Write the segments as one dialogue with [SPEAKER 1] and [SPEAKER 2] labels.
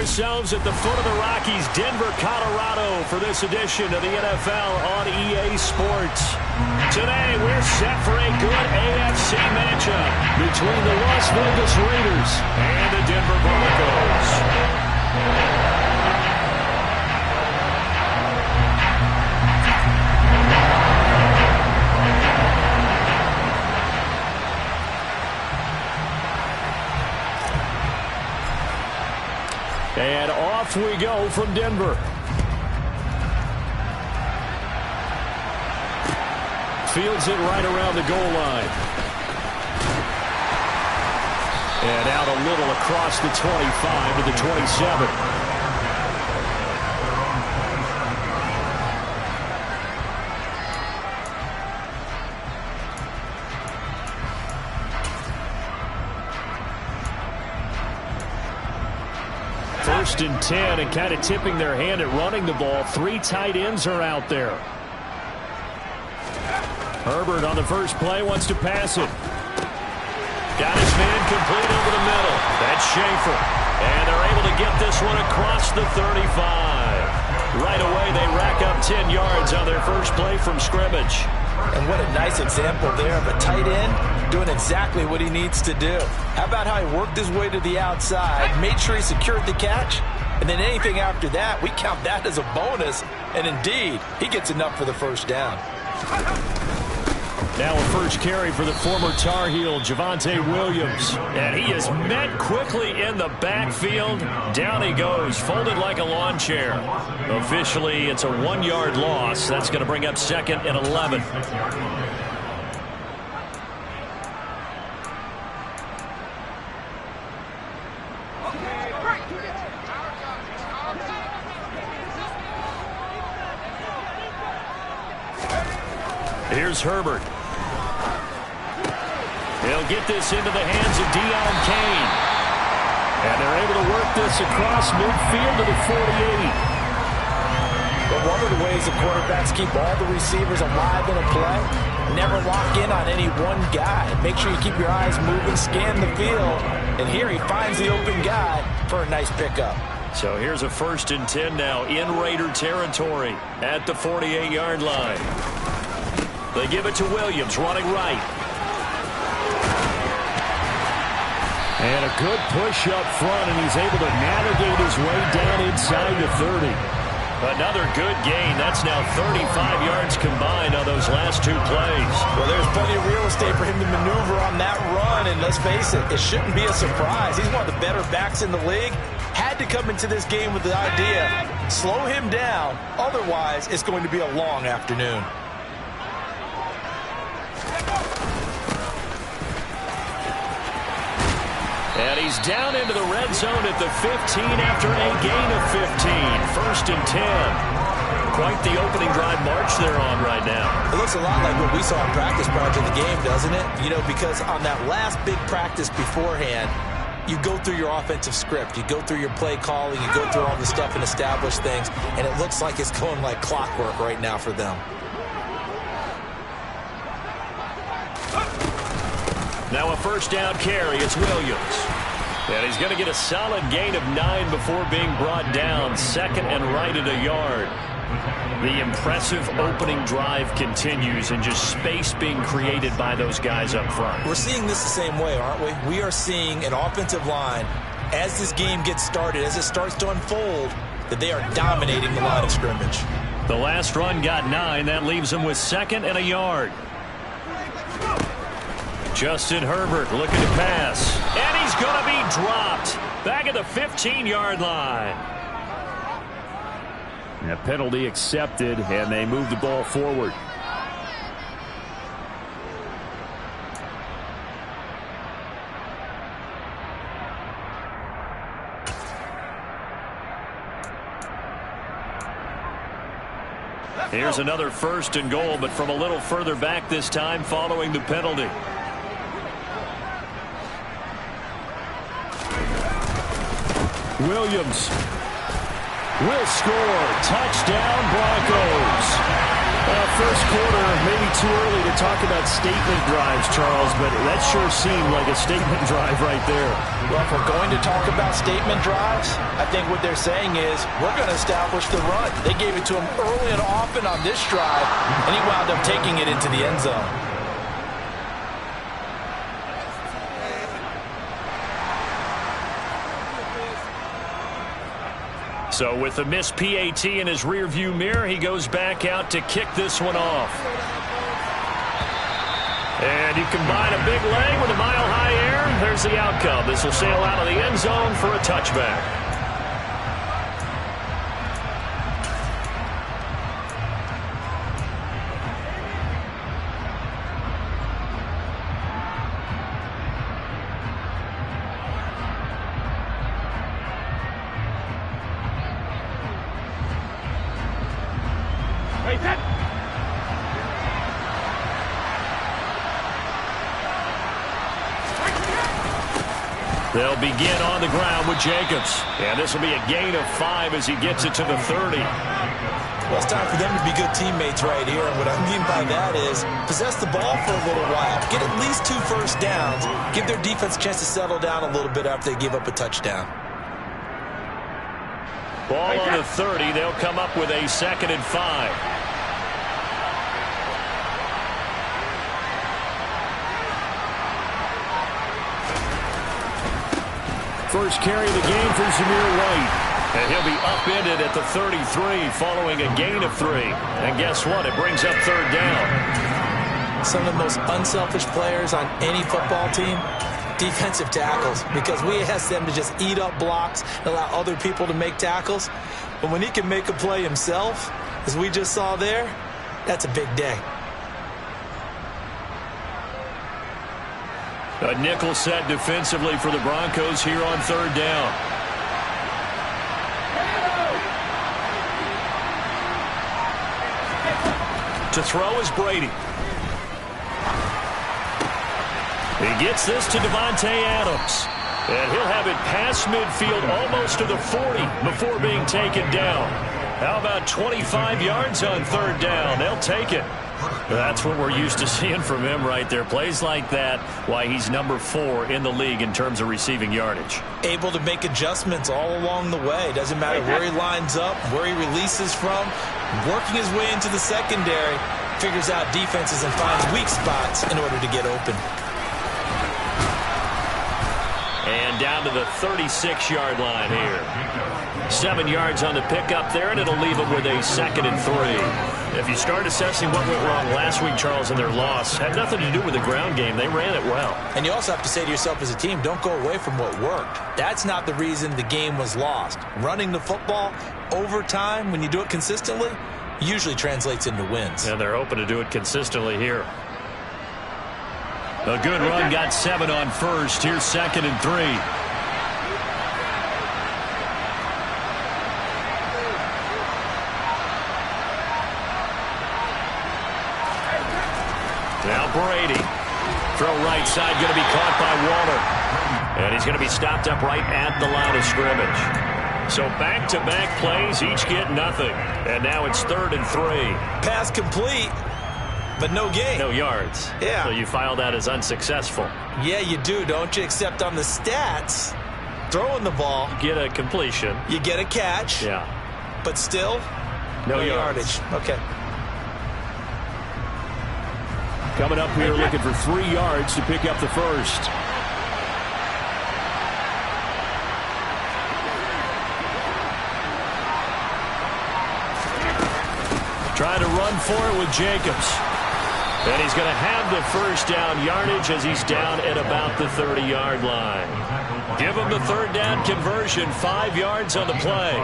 [SPEAKER 1] ourselves at the foot of the Rockies, Denver, Colorado, for this edition of the NFL on EA Sports. Today, we're set for a good AFC matchup between the Las Vegas Raiders and the Denver Broncos. And off we go from Denver. Fields it right around the goal line. And out a little across the 25 to the 27. First and 10, and kind of tipping their hand at running the ball. 3 tight ends are out there. Herbert on the first play wants to pass it. Got his man complete over the middle. That's Schaefer. And they're able to get this one across the 35. Right away, they rack up 10 yards on their first play from scrimmage.
[SPEAKER 2] And what a nice example there of a tight end doing exactly what he needs to do. How about how he worked his way to the outside, made sure he secured the catch, and then anything after that, we count that as a bonus. And indeed, he gets enough for the first down.
[SPEAKER 1] Now a first carry for the former Tar Heel, Javonte Williams. And he is met quickly in the backfield. Down he goes, folded like a lawn chair. Officially, it's a 1-yard loss. That's going to bring up 2nd and 11. Here's Herbert. He'll get this into the hands of Deion Kane. And they're able to work this across midfield to the 48.
[SPEAKER 2] But one of the ways the quarterbacks keep all the receivers alive in a play, never lock in on any one guy. Make sure you keep your eyes moving, scan the field. And here he finds the open guy for a nice pickup.
[SPEAKER 1] So here's a 1st and 10 now in Raider territory at the 48-yard line. They give it to Williams, running right. And a good push up front, and he's able to navigate his way down inside the 30. Another good gain. That's now 35 yards combined on those last 2 plays.
[SPEAKER 2] Well, there's plenty of real estate for him to maneuver on that run, and let's face it, it shouldn't be a surprise. He's one of the better backs in the league. Had to come into this game with the idea, slow him down, otherwise it's going to be a long afternoon.
[SPEAKER 1] And he's down into the red zone at the 15 after a gain of 15. 1st and 10. Quite the opening drive march they're on right now.
[SPEAKER 2] It looks a lot like what we saw in practice prior to the game, doesn't it? You know, because on that last big practice beforehand, you go through your offensive script. You go through your play calling. You go through all the stuff and establish things. And it looks like it's going like clockwork right now for them.
[SPEAKER 1] Now a first down carry. It's Williams. And he's going to get a solid gain of 9 before being brought down. 2nd and right at a yard. The impressive opening drive continues, and just space being created by those guys up front.
[SPEAKER 2] We're seeing this the same way, aren't we? We are seeing an offensive line, as this game gets started, as it starts to unfold, that they are dominating the line of scrimmage.
[SPEAKER 1] The last run got 9. That leaves them with 2nd and a yard. Justin Herbert looking to pass. And he's going to be dropped. Back at the 15-yard line. A penalty accepted, and they move the ball forward. Here's another 1st and goal, but from a little further back this time following the penalty. Williams. will score. Touchdown, Broncos. First quarter, maybe too early to talk about statement drives, Charles, but that sure seemed like a statement drive right there.
[SPEAKER 2] Well, if we're going to talk about statement drives, I think what they're saying is we're going to establish the run. They gave it to him early and often on this drive, and he wound up taking it into the end zone.
[SPEAKER 1] So with the missed PAT in his rearview mirror, he goes back out to kick this one off. And you combine a big leg with a mile-high air, there's the outcome. This will sail out of the end zone for a touchback. They'll begin on the ground with Jacobs. And this will be a gain of 5 as he gets it to the 30.
[SPEAKER 2] Well, it's time for them to be good teammates right here. And what I mean by that is possess the ball for a little while. Get at least 2 first downs. Give their defense a chance to settle down a little bit after they give up a touchdown.
[SPEAKER 1] Ball on the 30. They'll come up with a 2nd and 5. First carry of the game for Zamir White. And he'll be upended at the 33 following a gain of 3. And guess what? It brings up 3rd down.
[SPEAKER 2] Some of the most unselfish players on any football team, defensive tackles, because we ask them to just eat up blocks and allow other people to make tackles. But when he can make a play himself, as we just saw there, that's a big day.
[SPEAKER 1] A nickel set defensively for the Broncos here on 3rd down. To throw is Brady. He gets this to Devontae Adams. And he'll have it past midfield almost to the 40 before being taken down. How about 25 yards on 3rd down? They'll take it. That's what we're used to seeing from him right there. Plays like that, why he's number 4 in the league in terms of receiving yardage.
[SPEAKER 2] Able to make adjustments all along the way. Doesn't matter where he lines up, where he releases from. Working his way into the secondary, figures out defenses and finds weak spots in order to get open.
[SPEAKER 1] And down to the 36-yard line here. 7 yards on the pickup there, and it'll leave them with a 2nd and 3. If you start assessing what went wrong last week, Charles, in their loss, had nothing to do with the ground game. They ran it well.
[SPEAKER 2] And you also have to say to yourself as a team, don't go away from what worked. That's not the reason the game was lost. Running the football over time, when you do it consistently, usually translates into wins.
[SPEAKER 1] And they're hoping to do it consistently here. A good run, got 7 on first. Here's 2nd and 3. Now Brady. Throw right side, going to be caught by Waller. And he's going to be stopped up right at the line of scrimmage. So back-to-back plays, each get nothing. And now it's 3rd and 3.
[SPEAKER 2] Pass complete, but no gain.
[SPEAKER 1] No yards.
[SPEAKER 2] Yeah.
[SPEAKER 1] So you file that as unsuccessful.
[SPEAKER 2] Yeah, you do, don't you? Except on the stats, throwing the ball.
[SPEAKER 1] Get a completion.
[SPEAKER 2] You get a catch.
[SPEAKER 1] Yeah.
[SPEAKER 2] But still,
[SPEAKER 1] no yardage.
[SPEAKER 2] Okay.
[SPEAKER 1] Coming up here looking for 3 yards to pick up the first. Trying to run for it with Jacobs. And he's going to have the first down yardage as he's down at about the 30-yard line. Give him the 3rd down conversion, 5 yards on the play.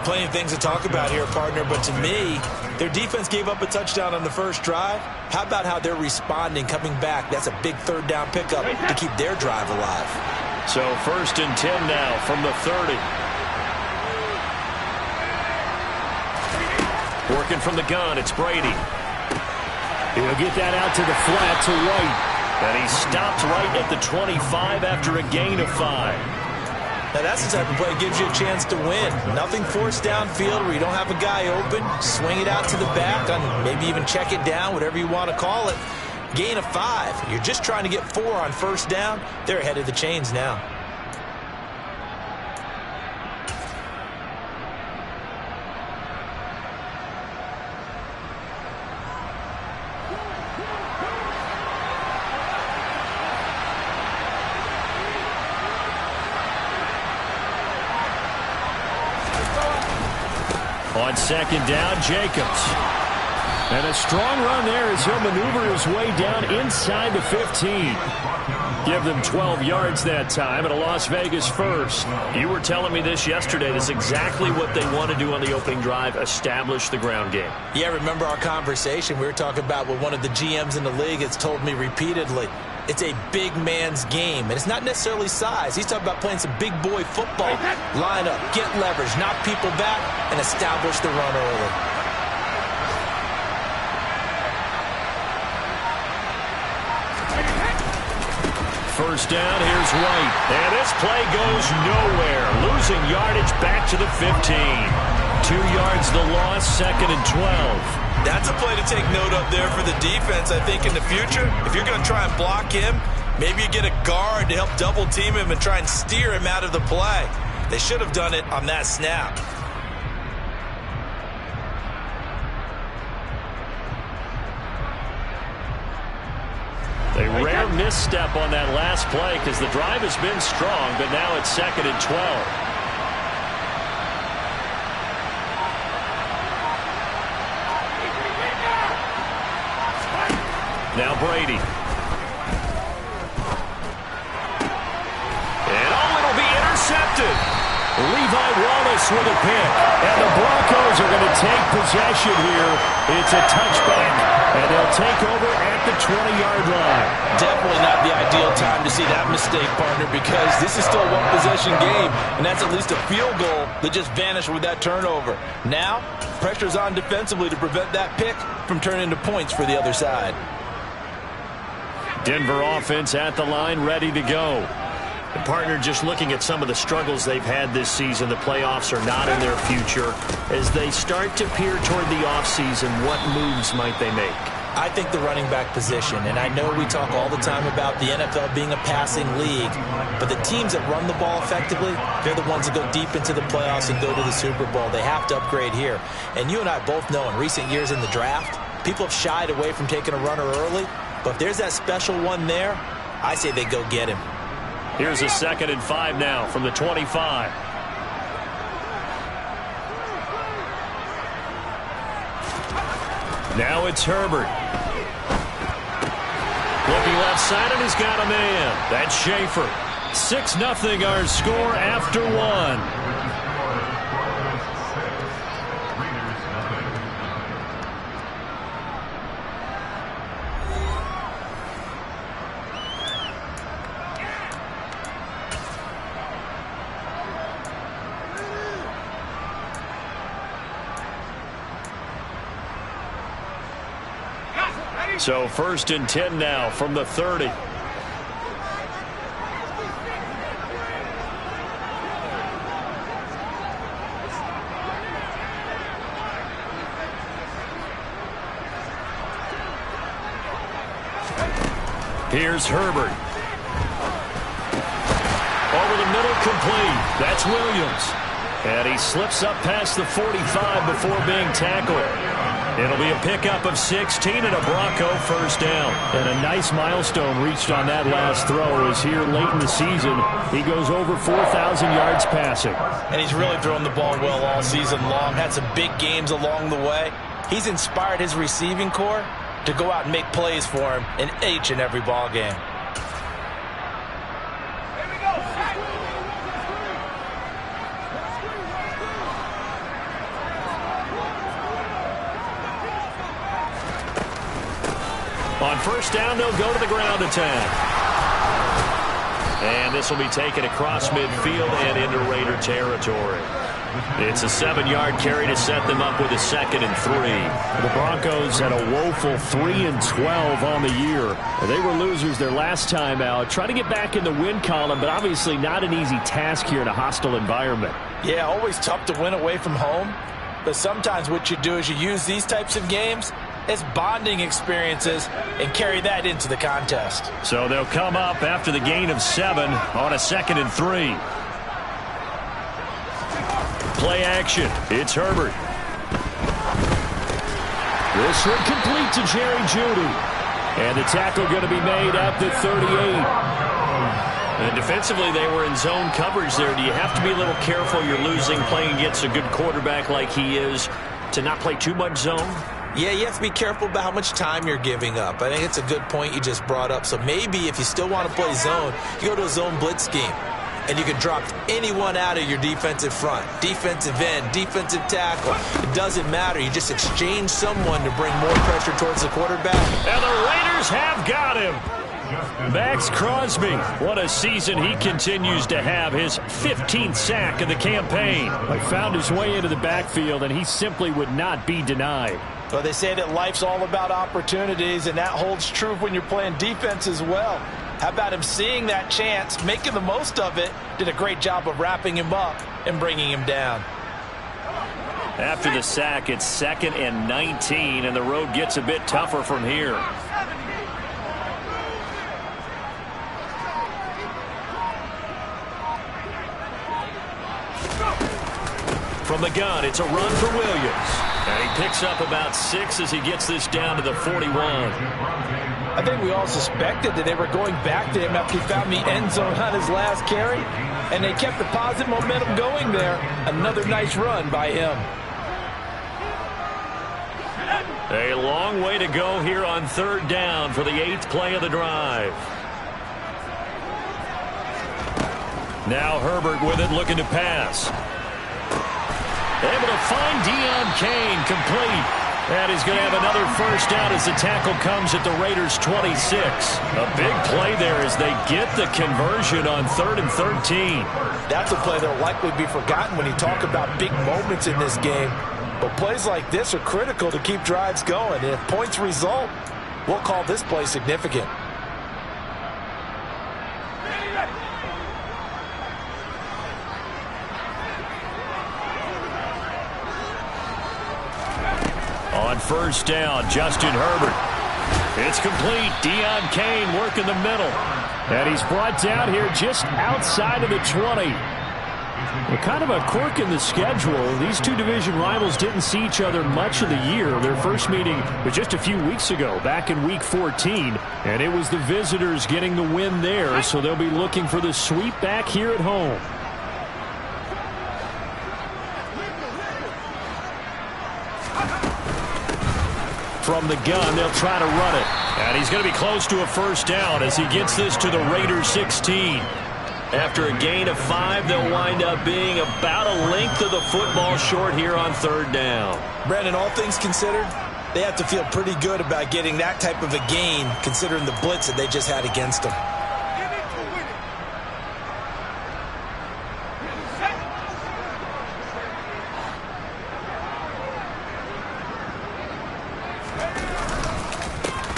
[SPEAKER 2] Plenty of things to talk about here, partner, but to me, their defense gave up a touchdown on the first drive. How about how they're responding, coming back? That's a big 3rd down pickup to keep their drive alive.
[SPEAKER 1] So 1st and 10 now from the 30. Working from the gun, it's Brady. He'll get that out to the flat to White. And he stopped right at the 25 after a gain of 5.
[SPEAKER 2] Now, that's the type of play that gives you a chance to win. Nothing forced downfield where you don't have a guy open. Swing it out to the back, maybe even check it down, whatever you want to call it. Gain of 5. You're just trying to get 4 on first down. They're ahead of the chains now.
[SPEAKER 1] On second down, Jacobs. And a strong run there as he'll maneuver his way down inside the 15. Give them 12 yards that time, and a Las Vegas first. You were telling me this yesterday. This is exactly what they want to do on the opening drive, establish the ground game.
[SPEAKER 2] Yeah, remember our conversation? We were talking about what one of the GMs in the league has told me repeatedly. It's a big man's game, and it's not necessarily size. He's talking about playing some big boy football. Line up, get leverage, knock people back, and establish the run early.
[SPEAKER 1] First down, here's White. And this play goes nowhere. Losing yardage back to the 15. 2 yards the loss, second and 12.
[SPEAKER 2] That's a play to take note of there for the defense, I think, in the future. If you're going to try and block him, maybe you get a guard to help double team him and try and steer him out of the play. They should have done it on that snap.
[SPEAKER 1] A rare misstep on that last play because the drive has been strong, but now it's second and 12. Now Brady. And it'll be intercepted. Levi Wallace with a pick. And the Broncos are going to take possession here. It's a touchback, and they'll take over at the 20-yard line.
[SPEAKER 2] Definitely not the ideal time to see that mistake, partner, because this is still a one-possession game, and that's at least a field goal that just vanished with that turnover. Now, pressure's on defensively to prevent that pick from turning into points for the other side.
[SPEAKER 1] Denver offense at the line, ready to go. The partner, just looking at some of the struggles they've had this season, the playoffs are not in their future. As they start to peer toward the offseason, what moves might they make?
[SPEAKER 2] I think the running back position, and I know we talk all the time about the NFL being a passing league, but the teams that run the ball effectively, they're the ones that go deep into the playoffs and go to the Super Bowl. They have to upgrade here. And you and I both know in recent years in the draft, people have shied away from taking a runner early, but if there's that special one there, I say they go get him.
[SPEAKER 1] Here's a 2nd and 5 now from the 25. Now it's Herbert. Looking left side, and he's got a man. That's Schaefer. 6-0 our score after 1. So 1st and 10 now from the 30. Here's Herbert. Over the middle, complete. That's Williams. And he slips up past the 45 before being tackled. It'll be a pickup of 16 and a Bronco first down. And a nice milestone reached on that last throw as here late in the season, he goes over 4,000 yards passing.
[SPEAKER 2] And he's really thrown the ball well all season long. Had some big games along the way. He's inspired his receiving corps to go out and make plays for him in each and every ball game.
[SPEAKER 1] On first down, they'll go to the ground attack. And this will be taken across midfield and into Raider territory. It's a 7-yard carry to set them up with a 2nd and 3.
[SPEAKER 3] The Broncos had a woeful 3-12 on the year. They were losers their last time out. Try to get back in the win column, but obviously not an easy task here in a hostile environment.
[SPEAKER 2] Yeah, always tough to win away from home. But sometimes what you do is you use these types of games as bonding experiences and carry that into the contest.
[SPEAKER 1] So they'll come up after the gain of 7 on a 2nd and 3. Play action. It's Herbert.
[SPEAKER 3] This one complete to Jerry Jeudy. And the tackle going to be made at the 38.
[SPEAKER 1] And defensively, they were in zone coverage there. Do you have to be a little careful? You're losing, playing against a good quarterback like he is, to not play too much zone?
[SPEAKER 2] Yeah, you have to be careful about how much time you're giving up. I think it's a good point you just brought up. So maybe if you still want to play zone, you go to a zone blitz scheme. And you can drop anyone out of your defensive front. Defensive end, defensive tackle. It doesn't matter. You just exchange someone to bring more pressure towards the quarterback.
[SPEAKER 1] And the Raiders have got him. Max Crosby. What a season he continues to have. His 15th sack of the campaign.
[SPEAKER 3] He found his way into the backfield, and he simply would not be denied.
[SPEAKER 2] Well, they say that life's all about opportunities, and that holds true when you're playing defense as well. How about him seeing that chance, making the most of it, did a great job of wrapping him up and bringing him down.
[SPEAKER 1] After the sack, it's 2nd and 19, and the road gets a bit tougher from here. From the gun, it's a run for Williams. And he picks up about 6 as he gets this down to the 41.
[SPEAKER 2] I think we all suspected that they were going back to him after he found the end zone on his last carry, and they kept the positive momentum going there. Another nice run by him.
[SPEAKER 1] A long way to go here on 3rd down for the 8th play of the drive. Now Herbert with it, looking to pass. Able to find Deion Kane, complete. And he's going to have another first down as the tackle comes at the Raiders' 26. A big play there as they get the conversion on 3rd and 13.
[SPEAKER 2] That's a play that will likely be forgotten when you talk about big moments in this game. But plays like this are critical to keep drives going. And if points result, we'll call this play significant.
[SPEAKER 1] On 1st down, Justin Herbert. It's complete. Deion Kane working the middle.
[SPEAKER 3] And he's brought down here just outside of the 20. Well, kind of a quirk in the schedule. These two division rivals didn't see each other much of the year. Their first meeting was just a few weeks ago, back in Week 14. And it was the visitors getting the win there, so they'll be looking for the sweep back here at home.
[SPEAKER 1] From the gun, they'll try to run it. And he's going to be close to a first down as he gets this to the Raiders' 16. After a gain of 5, they'll wind up being about a length of the football short here on 3rd down.
[SPEAKER 2] Brandon, all things considered, they have to feel pretty good about getting that type of a gain considering the blitz that they just had against them.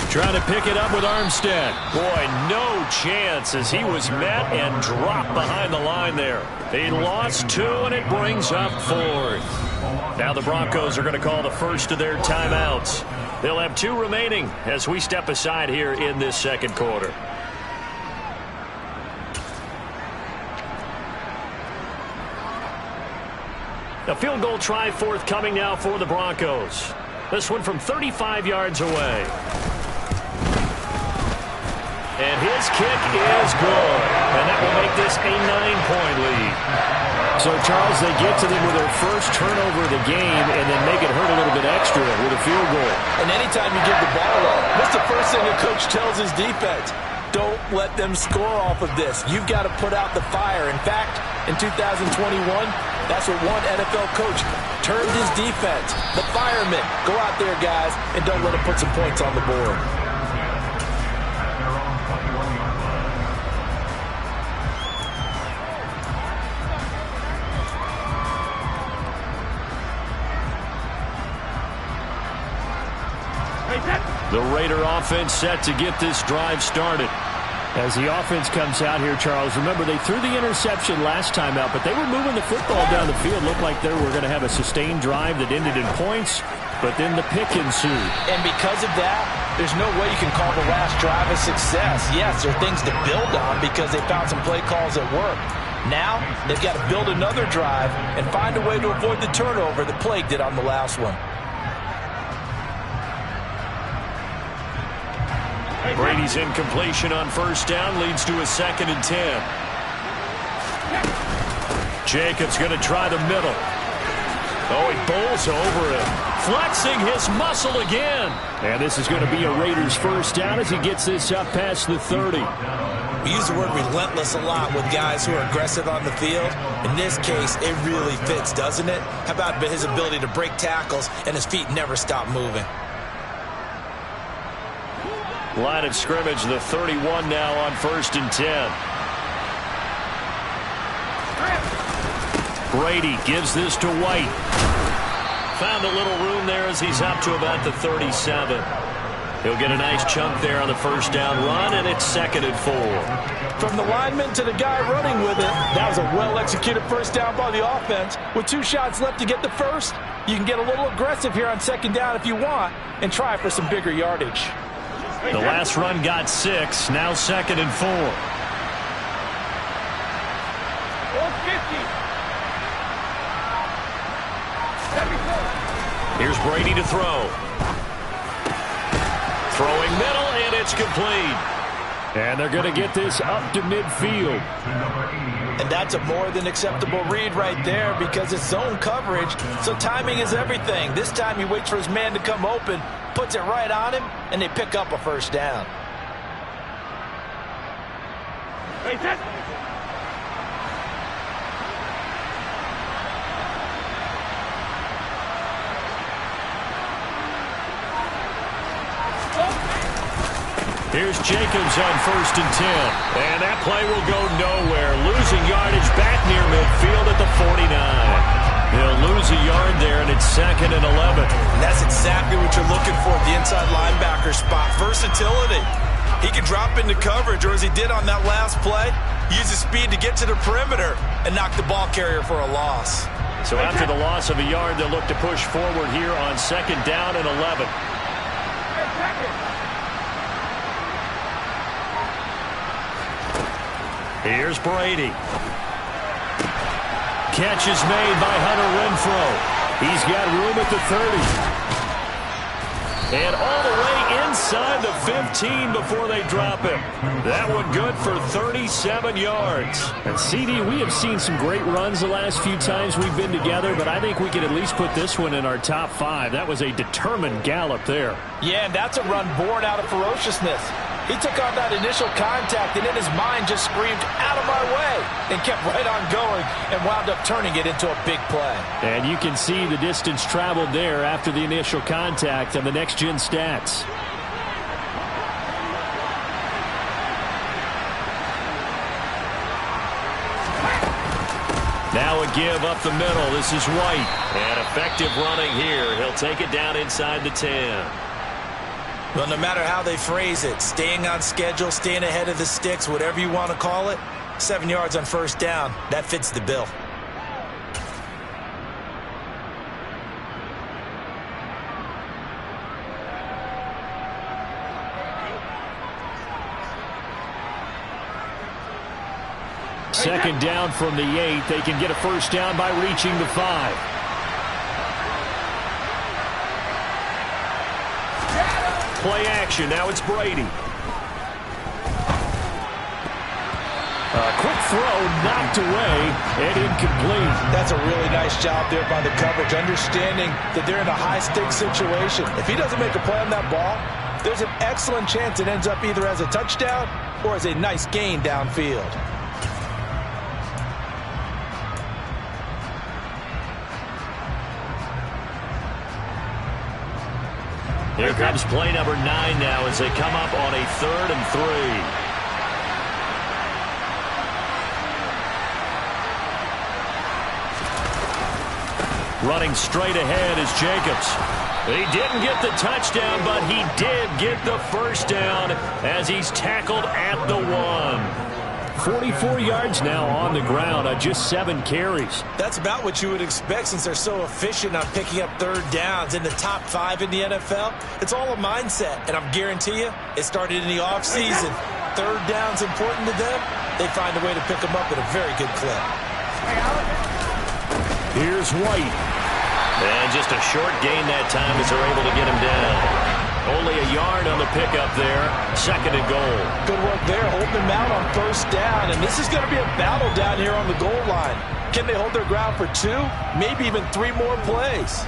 [SPEAKER 1] Trying to pick it up with Armstead. Boy, no chance as he was met and dropped behind the line there. He lost 2, and it brings up 4th. Now the Broncos are going to call the first of their timeouts. They'll have 2 remaining as we step aside here in this 2nd quarter. A field goal try forthcoming now for the Broncos. This one from 35 yards away. And his kick is good. And that will make this a 9-point lead.
[SPEAKER 3] So, Charles, they get to them with their first turnover of the game and then make it hurt a little bit extra with a field goal.
[SPEAKER 2] And anytime you give the ball up, what's the first thing a coach tells his defense? Don't let them score off of this. You've got to put out the fire. In fact, in 2021, that's what one NFL coach turned his defense. The firemen. Go out there, guys, and don't let them put some points on the board.
[SPEAKER 1] The Raider offense set to get this drive started.
[SPEAKER 3] As the offense comes out here, Charles, remember they threw the interception last time out, but they were moving the football down the field. Looked like they were going to have a sustained drive that ended in points, but then the pick ensued.
[SPEAKER 2] And because of that, there's no way you can call the last drive a success. Yes, there are things to build on because they found some play calls that work. Now, they've got to build another drive and find a way to avoid the turnover that plagued it on the last one.
[SPEAKER 1] Brady's incompletion on first down leads to a 2nd and 10. Jacobs going to try the middle. Oh, he bowls over it. Flexing his muscle again.
[SPEAKER 3] And this is going to be a Raiders first down as he gets this up past the 30.
[SPEAKER 2] We use the word relentless a lot with guys who are aggressive on the field. In this case, it really fits, doesn't it? How about his ability to break tackles and his feet never stop moving?
[SPEAKER 1] Line of scrimmage, the 31 now on 1st and 10. Brady gives this to White. Found a little room there as he's up to about the 37. He'll get a nice chunk there on the first down run, and it's 2nd and 4.
[SPEAKER 2] From the lineman to the guy running with it, that was a well-executed first down by the offense. With 2 shots left to get the first, you can get a little aggressive here on 2nd down if you want and try for some bigger yardage.
[SPEAKER 1] The last run got 6, now 2nd and 4. Here's Brady to throw. Throwing middle, and it's complete.
[SPEAKER 3] And they're going to get this up to midfield.
[SPEAKER 2] And that's a more than acceptable read right there because it's zone coverage, so timing is everything. This time he waits for his man to come open, puts it right on him, and they pick up a first down.
[SPEAKER 1] Here's Jacobs on 1st and 10. And that play will go nowhere. Losing yardage back near midfield at the 49. He'll lose a yard there, and it's 2nd and 11.
[SPEAKER 2] And that's exactly what you're looking for at the inside linebacker spot. Versatility. He can drop into coverage, or as he did on that last play, use his speed to get to the perimeter and knock the ball carrier for a loss.
[SPEAKER 1] So after the loss of a yard, they'll look to push forward here on 2nd down and 11. Here's Brady. Catch is made by Hunter Renfrow. He's got room at the 30. And all the way inside the 15 before they drop him. That one good for 37 yards.
[SPEAKER 3] And CD, we have seen some great runs the last few times we've been together, but I think we could at least put this one in our top 5. That was a determined gallop there.
[SPEAKER 2] Yeah, and that's a run born out of ferociousness. He took on that initial contact, and in his mind just screamed, "Out of my way," and kept right on going and wound up turning it into a big play.
[SPEAKER 3] And you can see the distance traveled there after the initial contact on the next-gen stats.
[SPEAKER 1] Now a give up the middle. This is White. And effective running here. He'll take it down inside the 10.
[SPEAKER 2] Well, no matter how they phrase it, staying on schedule, staying ahead of the sticks, whatever you want to call it, 7 yards on first down, that fits the bill.
[SPEAKER 3] Second down from the 8. They can get a first down by reaching the 5.
[SPEAKER 1] Play action. Now it's Brady.
[SPEAKER 3] A quick throw knocked away and incomplete.
[SPEAKER 2] That's a really nice job there by the coverage, understanding that they're in a high-stakes situation. If he doesn't make a play on that ball, there's an excellent chance it ends up either as a touchdown or as a nice gain downfield.
[SPEAKER 1] Here comes play number 9 now as they come up on a 3rd and 3. Running straight ahead is Jacobs. He didn't get the touchdown, but he did get the first down as he's tackled at the 1.
[SPEAKER 3] 44 yards now on the ground on just 7 carries.
[SPEAKER 2] That's about what you would expect since they're so efficient on picking up third downs in the top 5 in the NFL. It's all a mindset, and I'm guarantee you it started in the offseason. Third down's important to them. They find a way to pick them up at a very good clip.
[SPEAKER 3] Here's White.
[SPEAKER 1] And just a short gain that time as they're able to get him down. Only a yard on the pickup there. 2nd and goal.
[SPEAKER 2] Good work there, holding them out on first down. And this is going to be a battle down here on the goal line. Can they hold their ground for 2, maybe even 3 more plays?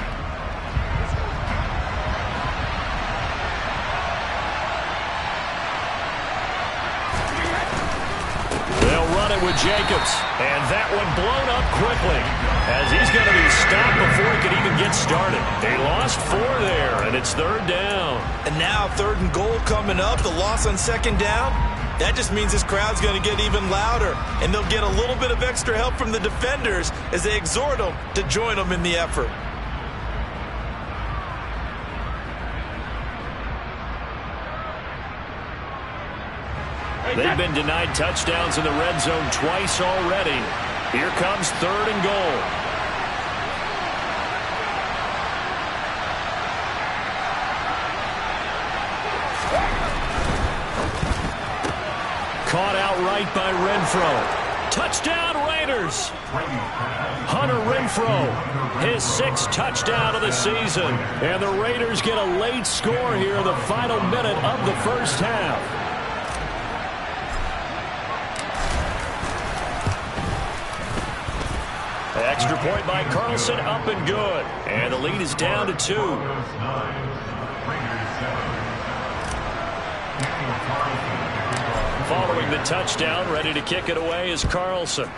[SPEAKER 1] They'll run it with Jacobs. And that one blown up quickly as he's going to be stopped before he could even get started. They lost 4 there, and it's 3rd down.
[SPEAKER 2] And now 3rd and goal coming up. The loss on 2nd down. That just means this crowd's going to get even louder. And they'll get a little bit of extra help from the defenders as they exhort them to join them in the effort.
[SPEAKER 1] They've been denied touchdowns in the red zone twice already. Here comes 3rd and goal. Caught outright by Renfro. Touchdown Raiders. Hunter Renfro, his 6th touchdown of the season.
[SPEAKER 3] And the Raiders get a late score here in the final minute of the first half.
[SPEAKER 1] Extra point by Carlson, up and good. And the lead is down to 2. Following the touchdown, ready to kick it away is Carlson.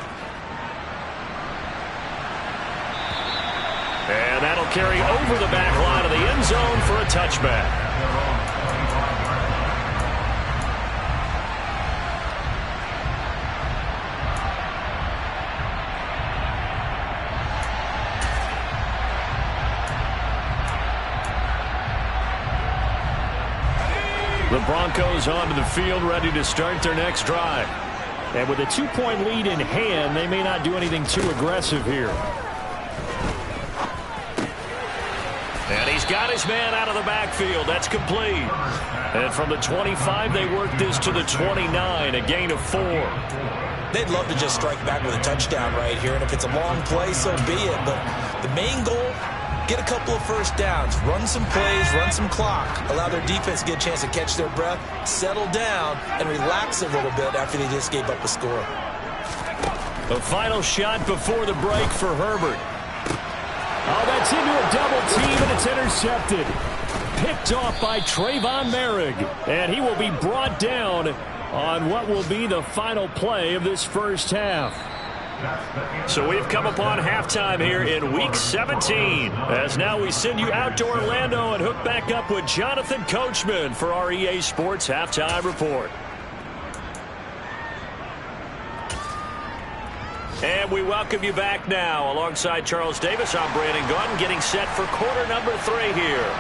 [SPEAKER 1] And that'll carry over the back line of the end zone for a touchback. The Broncos onto the field, ready to start their next drive.
[SPEAKER 3] And with a 2-point lead in hand, they may not do anything too aggressive here.
[SPEAKER 1] And he's got his man out of the backfield. That's complete. And from the 25, they work this to the 29, a gain of 4.
[SPEAKER 2] They'd love to just strike back with a touchdown right here, and if it's a long play, so be it. But the main goal, get a couple of first downs, run some plays, run some clock, allow their defense to get a chance to catch their breath, settle down, and relax a little bit after they just gave up a score.
[SPEAKER 1] The final shot before the break for Herbert.
[SPEAKER 3] Oh, that's into a double team, and it's intercepted. Picked off by Trayvon Merrick, and he will be brought down on what will be the final play of this first half.
[SPEAKER 1] So we've come upon halftime here in Week 17. As now we send you out to Orlando and hook back up with Jonathan Coachman for our EA Sports Halftime Report. And we welcome you back now. Alongside Charles Davis, I'm Brandon Gaudin, getting set for quarter number 3 here.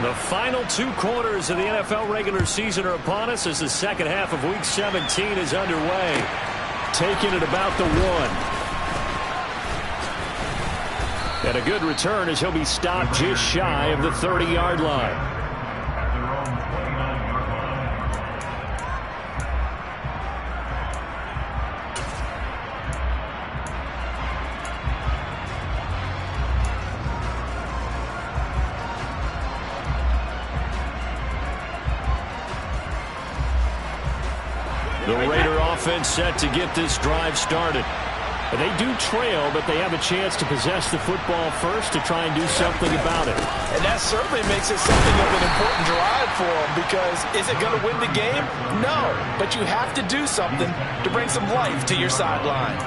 [SPEAKER 1] The final 2 quarters of the NFL regular season are upon us as the second half of Week 17 is underway. Taking it about the 1. And a good return as he'll be stopped just shy of the 30-yard line. The Raider offense set to get this drive started. They do trail, but they have a chance to possess the football first to try and do something about it.
[SPEAKER 2] And that certainly makes it something of an important drive for them, because is it going to win the game? No, but you have to do something to bring some life to your sideline.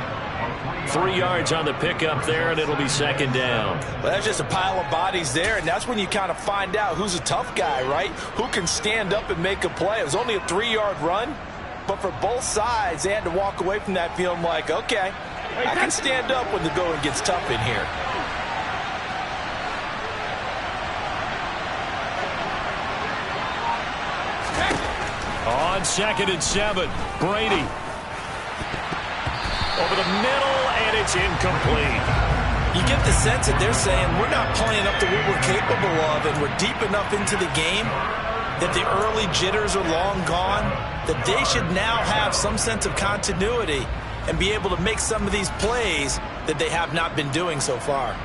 [SPEAKER 1] 3 yards on the pickup there, and it'll be second down.
[SPEAKER 2] Well, that's just a pile of bodies there, and that's when you kind of find out who's a tough guy, right? Who can stand up and make a play. It was only a 3-yard run, but for both sides, they had to walk away from that feeling like, okay, I can stand up when the going gets tough in here.
[SPEAKER 1] on 2nd and 7. Brady. Over the middle, and it's incomplete.
[SPEAKER 2] You get the sense that they're saying we're not playing up to what we're capable of, and we're deep enough into the game that the early jitters are long gone, that they should now have some sense of continuity and be able to make some of these plays that they have not been doing so far.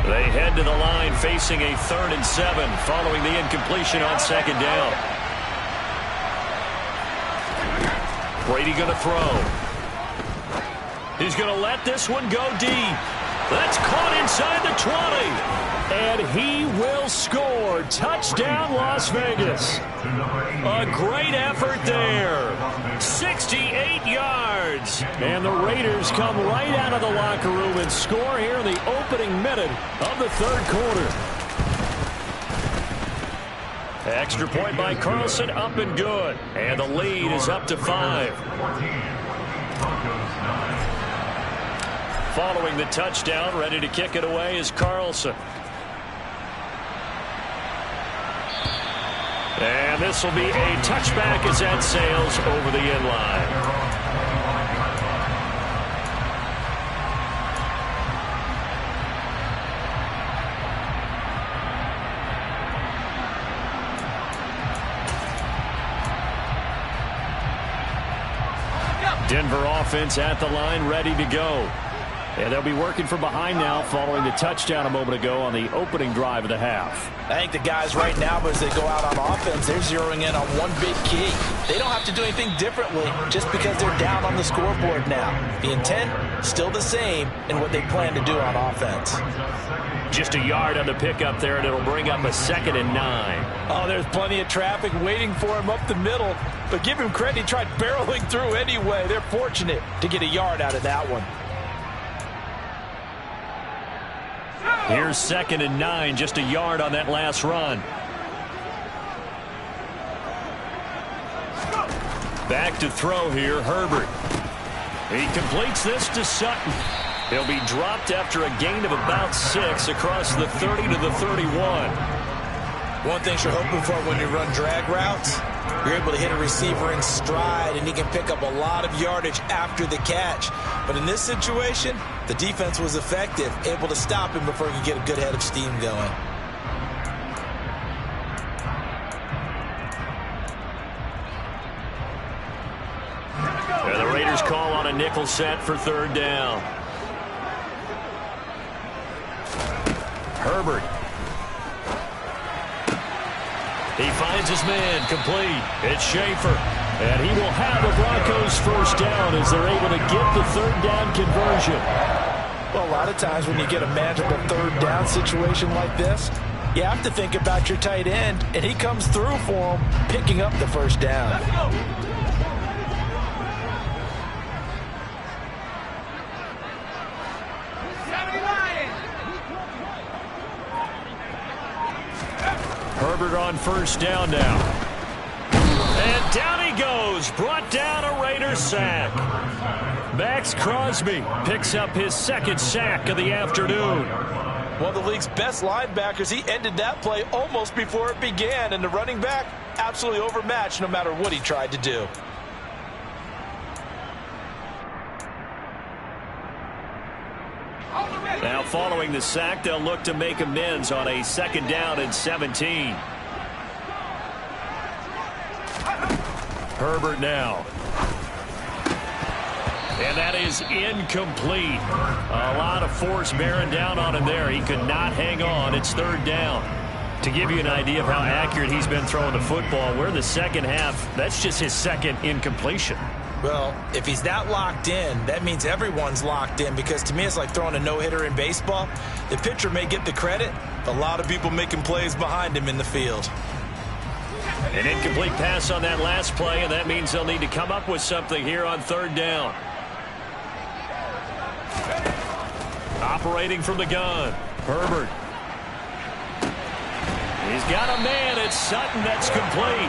[SPEAKER 1] They head to the line facing a 3rd and 7 following the incompletion on 2nd down. Brady going to throw. He's going to let this one go deep. That's caught inside the 20. And he will score. Touchdown, Las Vegas. A great effort there. 68 yards. And the Raiders come right out of the locker room and score here in the opening minute of the 3rd quarter. Extra point by Carlson, up and good. And the lead is up to 5. Following the touchdown, ready to kick it away is Carlson. And this will be a touchback as that sails over the end line. Denver offense at the line, ready to go. And they'll be working from behind now following the touchdown a moment ago on the opening drive of the half.
[SPEAKER 2] I think the guys right now, as they go out on offense, they're zeroing in on one big key. They don't have to do anything differently just because they're down on the scoreboard now. The intent, still the same in what they plan to do on offense.
[SPEAKER 1] Just a yard on the pickup there, and it'll bring up a 2nd and 9.
[SPEAKER 2] Oh, there's plenty of traffic waiting for him up the middle. But give him credit, he tried barreling through anyway. They're fortunate to get a yard out of that one.
[SPEAKER 1] Here's 2nd and 9, just a yard on that last run. Back to throw here, Herbert. He completes this to Sutton. He'll be dropped after a gain of about 6 across the 30 to the 31.
[SPEAKER 2] One thing you're hoping for when you run drag routes, you're able to hit a receiver in stride, and he can pick up a lot of yardage after the catch. But in this situation, the defense was effective, able to stop him before he could get a good head of steam going.
[SPEAKER 1] And the Raiders call on a nickel set for 3rd down. Herbert. He finds his man, complete. It's Schaefer. And he will have the Broncos 1st down as they're able to get the 3rd down conversion.
[SPEAKER 2] Well, a lot of times when you get a manageable 3rd down situation like this, you have to think about your tight end, and he comes through for him, picking up the 1st down.
[SPEAKER 4] Let's go.
[SPEAKER 1] Herbert on 1st down now. And down he goes. Brought down a Raiders sack. Max Crosby picks up his 2nd sack of the afternoon.
[SPEAKER 2] One of the league's best linebackers. He ended that play almost before it began. And the running back, absolutely overmatched no matter what he tried to do.
[SPEAKER 1] Now following the sack, they'll look to make amends on a 2nd down and 17. Herbert now. And that is incomplete. A lot of force bearing down on him there. He could not hang on. It's 3rd down. To give you an idea of how accurate he's been throwing the football, we're in the 2nd half. That's just his 2nd incompletion.
[SPEAKER 2] Well, if he's that locked in, that means everyone's locked in, because to me it's like throwing a no-hitter in baseball. The pitcher may get the credit, but a lot of people making plays behind him in the field.
[SPEAKER 1] An incomplete pass on that last play, and that means they'll need to come up with something here on 3rd down. Operating from the gun, Herbert. He's got a man. It's Sutton. That's complete.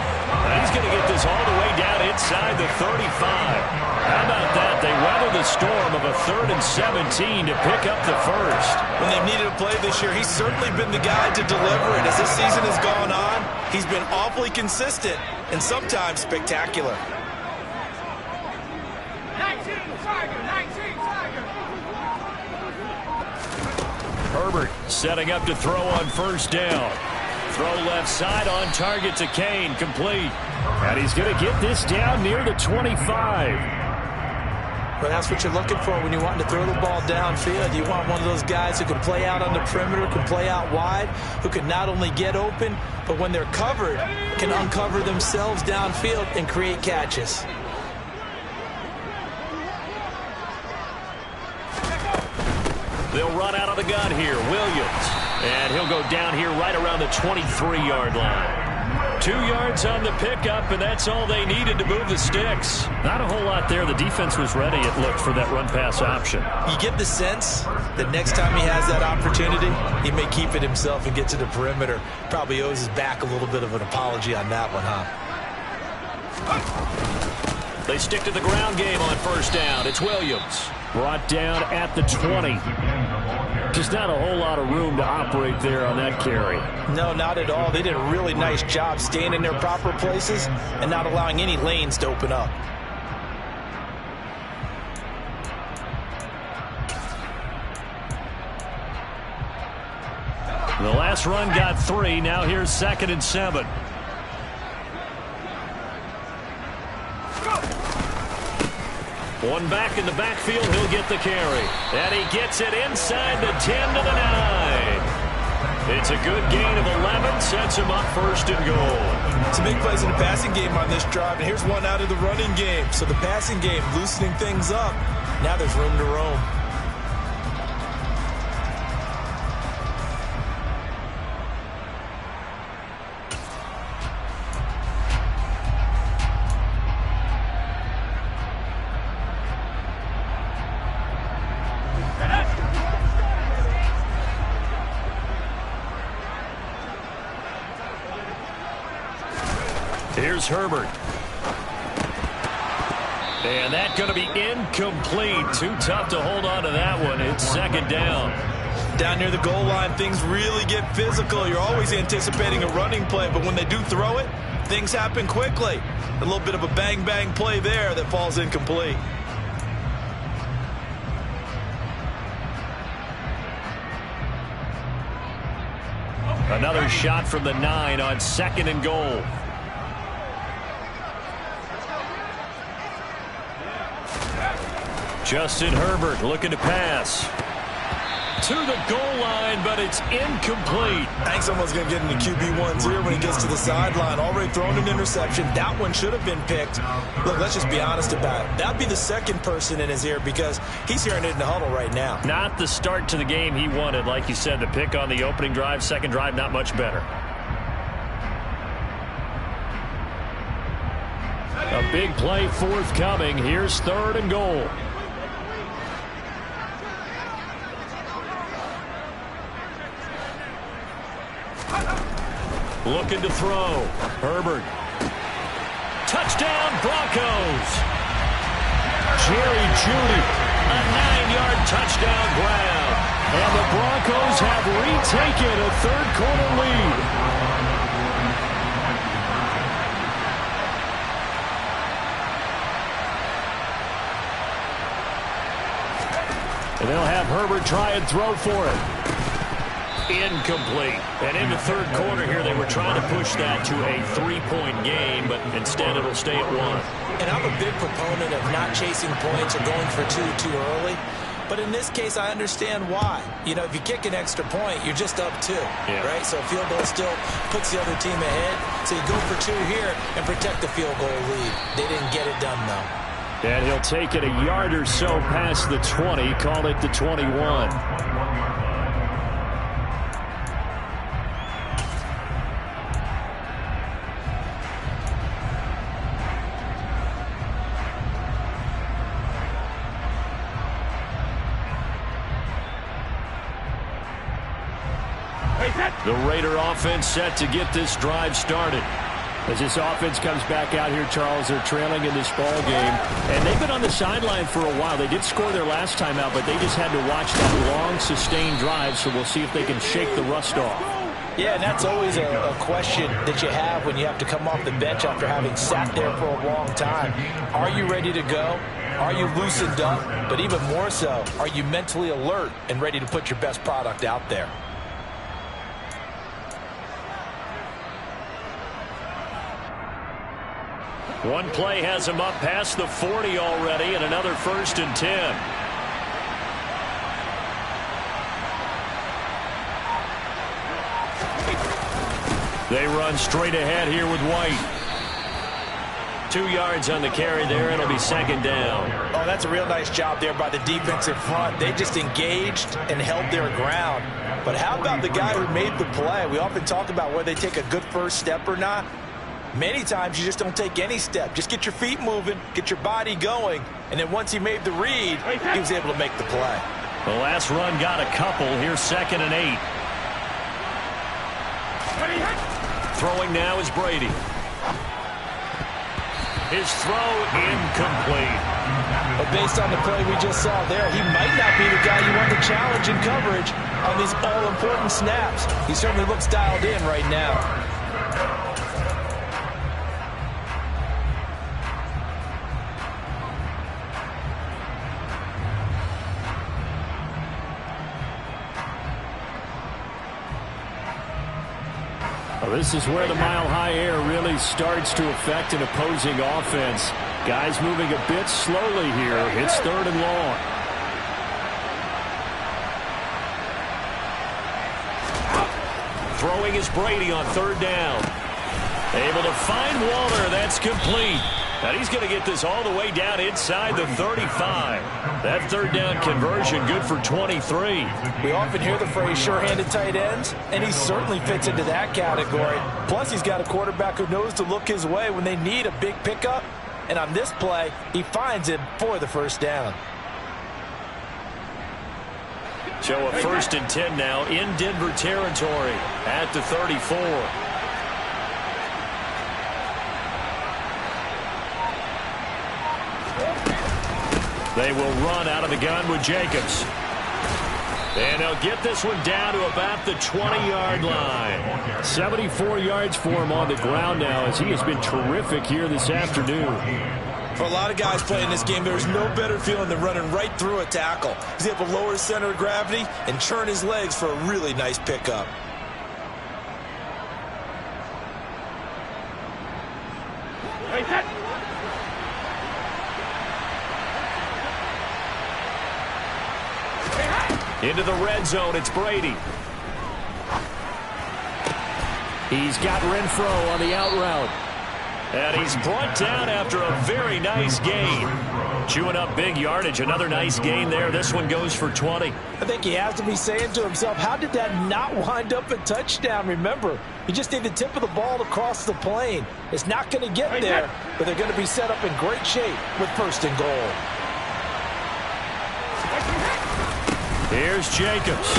[SPEAKER 1] He's going to get this all the way down inside the 35. How about that
[SPEAKER 3] but they weather the storm of a 3rd and 17 to pick up the first.
[SPEAKER 2] When they've needed a play this year, he's certainly been the guy to deliver it. As this season has gone on, he's been awfully consistent and sometimes spectacular.
[SPEAKER 4] 19 Tiger.
[SPEAKER 3] Herbert setting up to throw on first down. Throw left side on target to Kane, complete. And he's going to get this down near the 25.
[SPEAKER 2] Well, that's what you're looking for when you want to throw the ball downfield. You want one of those guys who can play out on the perimeter, can play out wide, who can not only get open, but when they're covered, can uncover themselves downfield and create catches.
[SPEAKER 1] They'll run out of the gun here. Williams. And he'll go down here right around the 23-yard line. 2 yards on the pickup, and that's all they needed to move the sticks.
[SPEAKER 3] Not a whole lot there. The defense was ready, it looked, for that run-pass option.
[SPEAKER 2] You get the sense that next time he has that opportunity, he may keep it himself and get to the perimeter. Probably owes his back a little bit of an apology on that one, huh?
[SPEAKER 1] They stick to the ground game on first down. It's Williams.
[SPEAKER 3] Brought down at the 20. Just not a whole lot of room to operate there on that carry.
[SPEAKER 2] No, not at all. They did a really nice job staying in their proper places and not allowing any lanes to open up.
[SPEAKER 3] The last run got 3. Now here's 2nd and 7.
[SPEAKER 1] One back in the backfield, he'll get the carry. And he gets it inside the 10 to the 9. It's a good gain of 11, sets him up 1st and goal.
[SPEAKER 2] Some big plays in the passing game on this drive, and here's one out of the running game. So the passing game loosening things up. Now there's room to roam.
[SPEAKER 3] Here's Herbert. And that's going to be incomplete. Too tough to hold on to that one. It's 2nd down.
[SPEAKER 2] Down near the goal line, things really get physical. You're always anticipating a running play, but when they do throw it, things happen quickly. A little bit of a bang-bang play there that falls incomplete.
[SPEAKER 3] Another shot from the 9 on 2nd and goal. Justin Herbert looking to pass. To the goal line, but it's incomplete.
[SPEAKER 2] I think someone's going to get into QB1's ear when he gets to the sideline. Already thrown an interception. That one should have been picked. Look, let's just be honest about it. That'd be the second person in his ear because he's hearing it in the huddle right now.
[SPEAKER 3] Not the start to the game he wanted. Like you said, the pick on the opening drive, second drive, not much better. A big play forthcoming. Here's 3rd and goal. Looking to throw. Herbert. Touchdown, Broncos. Jerry Jeudy, a 9-yard touchdown grab. And the Broncos have retaken a 3rd-quarter lead. And they'll have Herbert try and throw for it. Incomplete. And in the 3rd quarter here, they were trying to push that to a 3-point game, but instead it'll stay at 1.
[SPEAKER 2] And I'm a big proponent of not chasing points or going for two too early. But in this case, I understand why. You know, if you kick an extra point, you're just up 2, right? So a field goal still puts the other team ahead. So you go for 2 here and protect the field goal lead. They didn't get it done, though.
[SPEAKER 3] And he'll take it a yard or so past the 20, call it the 21. The Raider offense set to get this drive started. As this offense comes back out here, Charles, they're trailing in this ball game. And they've been on the sideline for a while. They did score their last time out, but they just had to watch that long, sustained drive, so we'll see if they can shake the rust off.
[SPEAKER 2] Yeah, and that's always a question that you have when you have to come off the bench after having sat there for a long time. Are you ready to go? Are you loosened up? But even more so, are you mentally alert and ready to put your best product out there?
[SPEAKER 1] One play has him up past the 40 already, and another 1st and 10. They run straight ahead here with White. 2 yards on the carry there. It'll be 2nd down.
[SPEAKER 2] Oh, that's a real nice job there by the defensive front. They just engaged and held their ground. But how about the guy who made the play? We often talk about whether they take a good first step or not. Many times you just don't take any step. Just get your feet moving, get your body going, and then once he made the read, he was able to make the play.
[SPEAKER 1] The last run got a couple. Here's 2nd and 8. Throwing now is Brady. His throw incomplete.
[SPEAKER 2] But based on the play we just saw there, he might not be the guy you want to challenge in coverage on these all-important snaps. He certainly looks dialed in right now.
[SPEAKER 3] Well, this is where the mile-high air really starts to affect an opposing offense. Guys moving a bit slowly here. It's 3rd and long.
[SPEAKER 1] Throwing is Brady on 3rd down. Able to find Waller. That's complete. And he's going to get this all the way down inside the 35. That 3rd down conversion good for 23.
[SPEAKER 2] We often hear the phrase sure-handed tight ends, and he certainly fits into that category. Plus, he's got a quarterback who knows to look his way when they need a big pickup. And on this play, he finds him for the 1st down.
[SPEAKER 1] So a 1st and 10 now in Denver territory at the 34. They will run out of the gun with Jacobs. And they'll get this one down to about the 20-yard line.
[SPEAKER 3] 74 yards for him on the ground now, as he has been terrific here this afternoon.
[SPEAKER 2] For a lot of guys playing this game, there's no better feeling than running right through a tackle. He's able to lower his center of gravity and churn his legs for a really nice pickup.
[SPEAKER 1] Into the red zone, it's Brady.
[SPEAKER 3] He's got Renfro on the out route.
[SPEAKER 1] And he's brought down after a very nice gain. Chewing up big yardage. Another nice gain there. This one goes for 20.
[SPEAKER 2] I think he has to be saying to himself, how did that not wind up a touchdown? Remember, you just need the tip of the ball to cross the plane. It's not going to get there, but they're going to be set up in great shape with 1st and goal.
[SPEAKER 1] Here's Jacobs.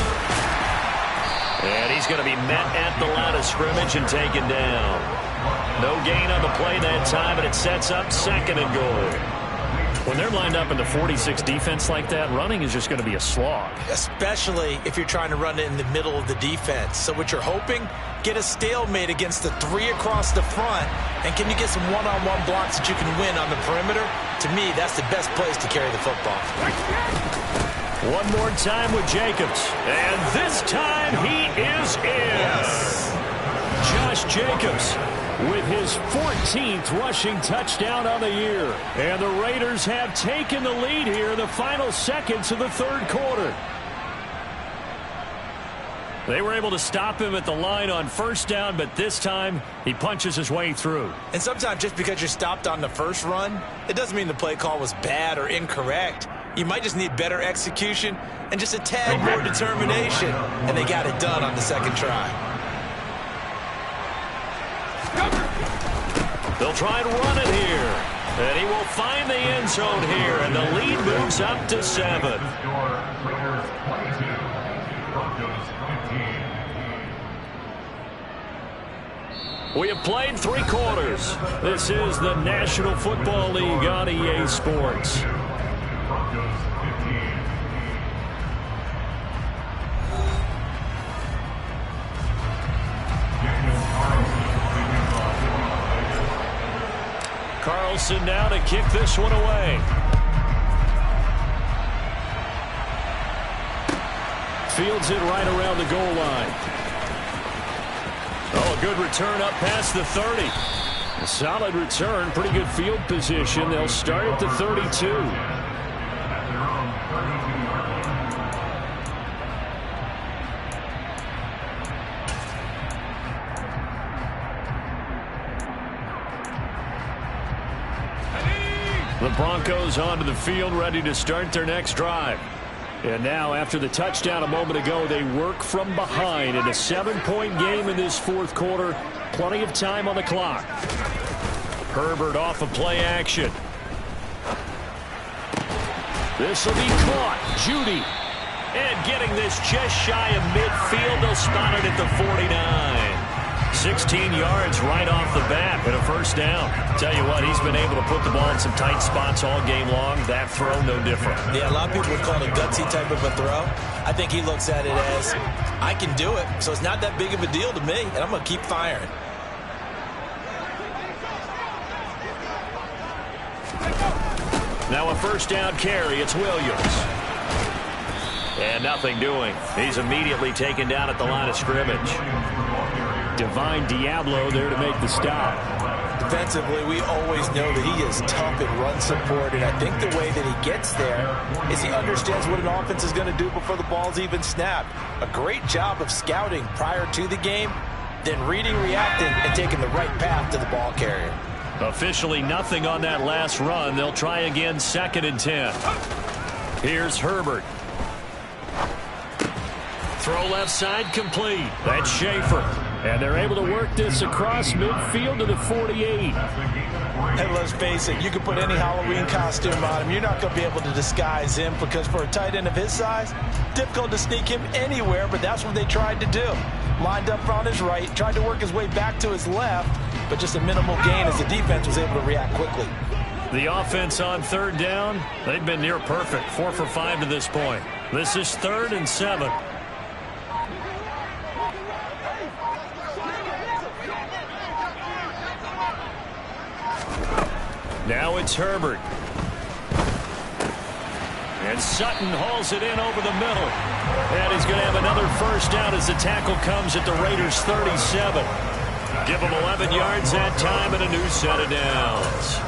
[SPEAKER 1] And he's going to be met at the line of scrimmage and taken down. No gain on the play that time, and it sets up 2nd and goal. When they're lined up in the 46 defense like that, running is just going to be a slog.
[SPEAKER 2] Especially if you're trying to run it in the middle of the defense. So what you're hoping, get a stalemate against the 3 across the front, and can you get some one-on-one blocks that you can win on the perimeter? To me, that's the best place to carry the football.
[SPEAKER 1] One more time with Jacobs. And this time he is in.
[SPEAKER 2] Yes.
[SPEAKER 1] Josh Jacobs
[SPEAKER 3] with his 14th rushing touchdown on the year. And the Raiders have taken the lead here in the final seconds of the 3rd quarter.
[SPEAKER 1] They were able to stop him at the line on 1st down, but this time he punches his way through.
[SPEAKER 2] And sometimes just because you're stopped on the first run, it doesn't mean the play call was bad or incorrect. You might just need better execution and just a tad more determination. And they got it done on the 2nd try.
[SPEAKER 1] They'll try and run it here. And he will find the end zone here, and the lead moves up to 7.
[SPEAKER 3] We have played 3 quarters. This is the National Football League on EA Sports. Carlson now to kick this one away. Fields it right around the goal line. Oh, a good return up past the 30. A solid return, pretty good field position. They'll start at the 32. The Broncos onto the field, ready to start their next drive. And now, after the touchdown a moment ago, they work from behind in a 7-point game in this 4th quarter. Plenty of time on the clock. Herbert off of play action. This will be caught. Judy. And getting this just shy of midfield. They'll spot it at the 49. 16 yards right off the bat and a first down. Tell you what, he's been able to put the ball in some tight spots all game long. That throw, no different.
[SPEAKER 2] Yeah, a lot of people would call it a gutsy type of a throw. I think he looks at it as, I can do it, so it's not that big of a deal to me, and I'm going to keep firing.
[SPEAKER 3] Now a first down carry. It's Williams. And nothing doing. He's immediately taken down at the line of scrimmage. Divine Diablo there to make the stop.
[SPEAKER 2] Defensively, we always know that he is tough in run support, and I think the way that he gets there is he understands what an offense is going to do before the ball's even snapped. A great job of scouting prior to the game, then reading, reacting, and taking the right path to the ball carrier.
[SPEAKER 3] Officially nothing on that last run. They'll try again, 2nd and 10. Here's Herbert. Throw left side complete. That's Schaefer. And they're able to work this across midfield to the 48.
[SPEAKER 2] And let's face it, you can put any Halloween costume on him. You're not going to be able to disguise him because for a tight end of his size, difficult to sneak him anywhere, but that's what they tried to do. Lined up on his right, tried to work his way back to his left, but just a minimal gain as the defense was able to react quickly.
[SPEAKER 3] The offense on 3rd down, they've been near perfect. 4 for 5 to this point. This is 3rd and 7. Now it's Herbert. And Sutton hauls it in over the middle. And he's going to have another first down as the tackle comes at the Raiders' 37. Give them 11 yards that time and a new set of downs.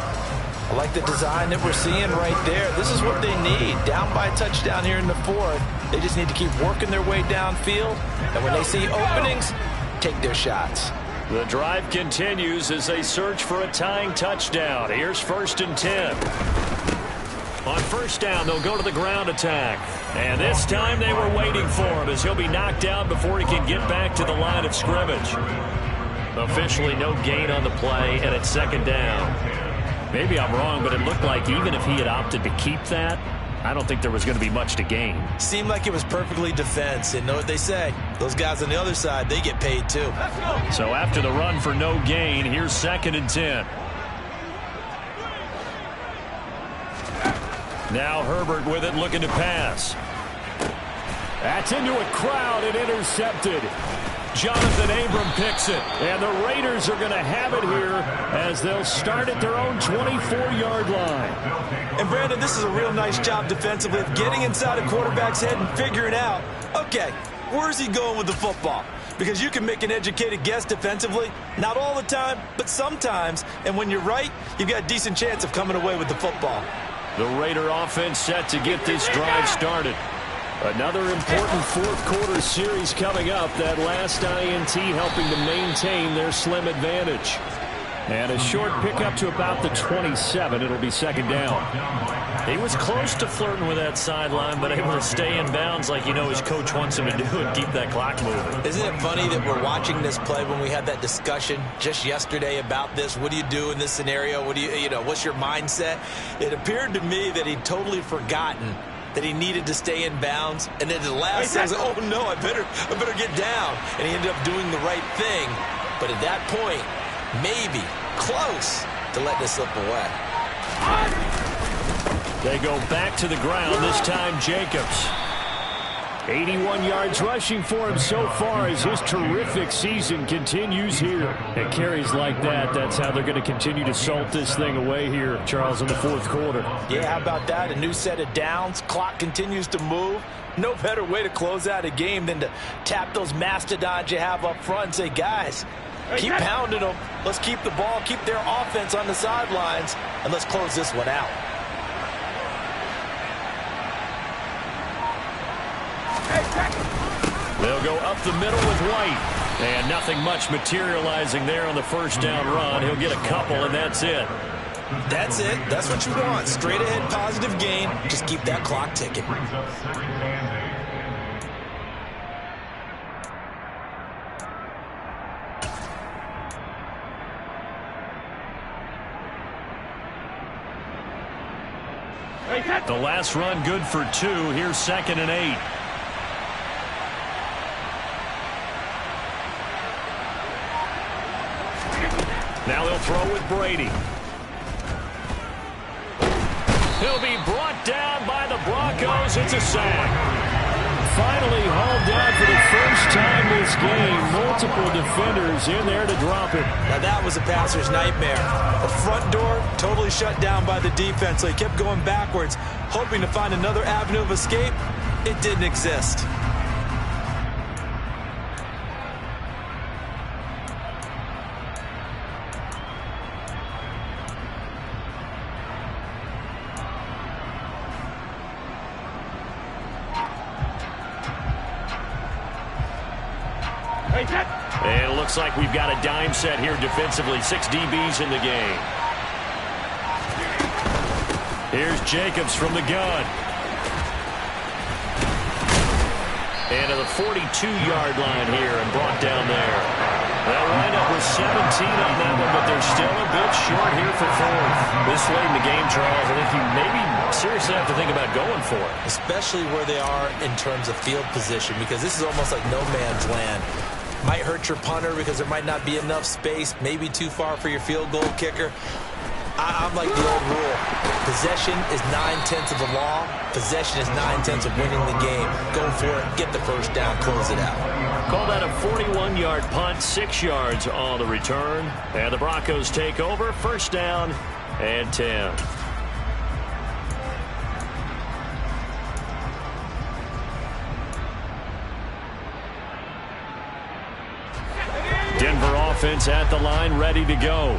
[SPEAKER 2] I like the design that we're seeing right there. This is what they need. Down by a touchdown here in the 4th. They just need to keep working their way downfield. And when they see openings, take their shots.
[SPEAKER 3] The drive continues as they search for a tying touchdown. Here's 1st and 10. On first down, they'll go to the ground attack. And this time they were waiting for him as he'll be knocked down before he can get back to the line of scrimmage. Officially no gain on the play, and it's 2nd down. Maybe I'm wrong, but it looked like even if he had opted to keep that, I don't think there was going to be much to gain.
[SPEAKER 2] Seemed like it was perfectly defense. And know what they say? Those guys on the other side, they get paid too.
[SPEAKER 3] So after the run for no gain, here's 2nd and 10. Now Herbert with it, looking to pass. That's into a crowd and intercepted. Jonathan Abram picks it. And the Raiders are going to have it here as they'll start at their own 24-yard line.
[SPEAKER 2] And Brandon, this is a real nice job defensively of getting inside a quarterback's head and figuring out, okay, where's he going with the football? Because you can make an educated guess defensively, not all the time, but sometimes. And when you're right, you've got a decent chance of coming away with the football.
[SPEAKER 3] The Raider offense set to get this drive started. Another important 4th quarter series coming up. That last INT helping to maintain their slim advantage. And a short pickup to about the 27. It'll be 2nd down.
[SPEAKER 1] He was close to flirting with that sideline, but able to stay in bounds like you know his coach wants him to do and keep that clock moving.
[SPEAKER 2] Isn't it funny that we're watching this play when we had that discussion just yesterday about this? What do you do in this scenario? What do you know, what's your mindset? It appeared to me that he'd totally forgotten that he needed to stay in bounds, and then the last says, oh no, I better get down. And he ended up doing the right thing. but at that point, maybe close to let this slip away.
[SPEAKER 3] They go back to the ground, this time Jacobs. 81 yards rushing for him so far as his terrific season continues here. And carries like that, that's how they're going to continue to salt this thing away here, Charles, in the fourth quarter.
[SPEAKER 2] Yeah, how about that? A new set of downs. Clock continues to move. No better way to close out a game than to tap those mastodons you have up front and say, guys, keep pounding them. Let's keep the ball, keep their offense on the sidelines, and let's close this one out.
[SPEAKER 1] They'll go up the middle with White. And nothing much materializing there on the first down run. He'll get a couple, and that's it.
[SPEAKER 2] That's it. That's what you want. Straight ahead positive gain. Just keep that clock ticking.
[SPEAKER 1] The last run good for 2. Here's 2nd and 8. Now they'll throw with Brady. He'll be brought down by the Broncos. It's a sack.
[SPEAKER 3] Finally hauled down for the first time this game. Multiple defenders in there to drop it.
[SPEAKER 2] Now that was a passer's nightmare. The front door totally shut down by the defense, so he kept going backwards, hoping to find another avenue of escape. It didn't exist.
[SPEAKER 1] And it looks like we've got a dime set here defensively. 6 DBs in the game. Here's Jacobs from the gun. And to the 42-yard line here and brought down there. They'll wind up with 17 on that one, but they're still a bit short here for 4th. This late in the game, Charles, I think you maybe seriously have to think about going for it.
[SPEAKER 2] Especially where they are in terms of field position, because this is almost like no man's land. Might hurt your punter because there might not be enough space, maybe too far for your field goal kicker. I'm like the old rule. Possession is 9/10 of the law. Possession is 9/10 of winning the game. Go for it. Get the first down. Close it out.
[SPEAKER 1] Call that a 41-yard punt, 6 yards on the return. And the Broncos take over. First down and 10. Denver offense at the line, ready to go.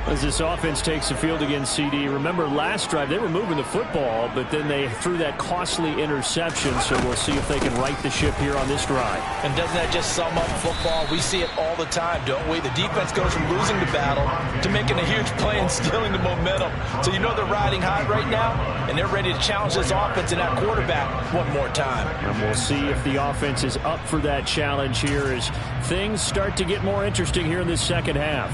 [SPEAKER 3] As this offense takes the field against CD, remember last drive they were moving the football, but then they threw that costly interception, so we'll see if they can right the ship here on this drive.
[SPEAKER 2] And doesn't that just sum up football? We see it all the time, don't we? The defense goes from losing the battle to making a huge play and stealing the momentum. So you know they're riding high right now, and they're ready to challenge this offense and that quarterback one more time.
[SPEAKER 3] And we'll see if the offense is up for that challenge here as things start to get more interesting here in this second half.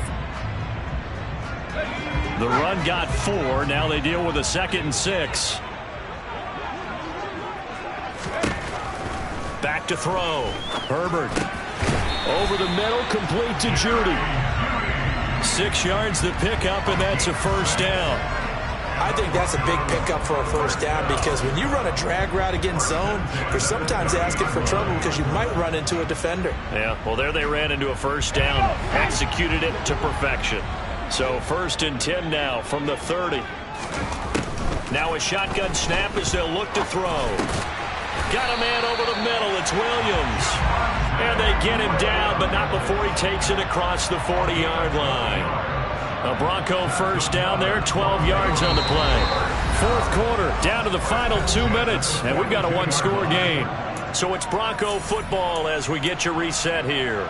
[SPEAKER 1] The run got 4. Now they deal with a 2nd and 6. Back to throw. Herbert. Over the middle, complete to Judy. 6 yards to pick up, and that's a first down.
[SPEAKER 2] I think that's a big pickup for a first down, because when you run a drag route against zone, you're sometimes asking for trouble because you might run into a defender.
[SPEAKER 1] Yeah, well, there they ran into a first down. Executed it to perfection. So 1st and 10 now from the 30. Now a shotgun snap as they'll look to throw. Got a man over the middle. It's Williams. And they get him down, but not before he takes it across the 40-yard line. A Bronco first down there, 12 yards on the play. Fourth quarter, down to the final 2 minutes, and we've got a one-score game. So it's Bronco football as we get you reset here.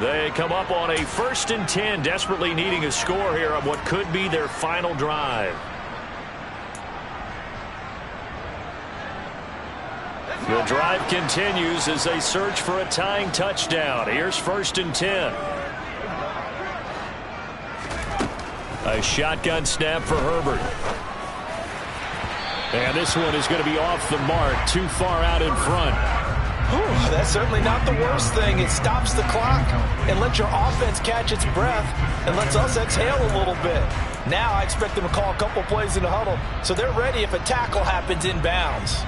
[SPEAKER 1] They come up on a 1st and 10, desperately needing a score here on what could be their final drive. The drive continues as they search for a tying touchdown. Here's 1st and 10. A shotgun snap for Herbert. And this one is going to be off the mark, too far out in front.
[SPEAKER 2] Whew, that's certainly not the worst thing. It stops the clock and lets your offense catch its breath and lets us exhale a little bit. Now I expect them to call a couple plays in the huddle so they're ready if a tackle happens inbounds.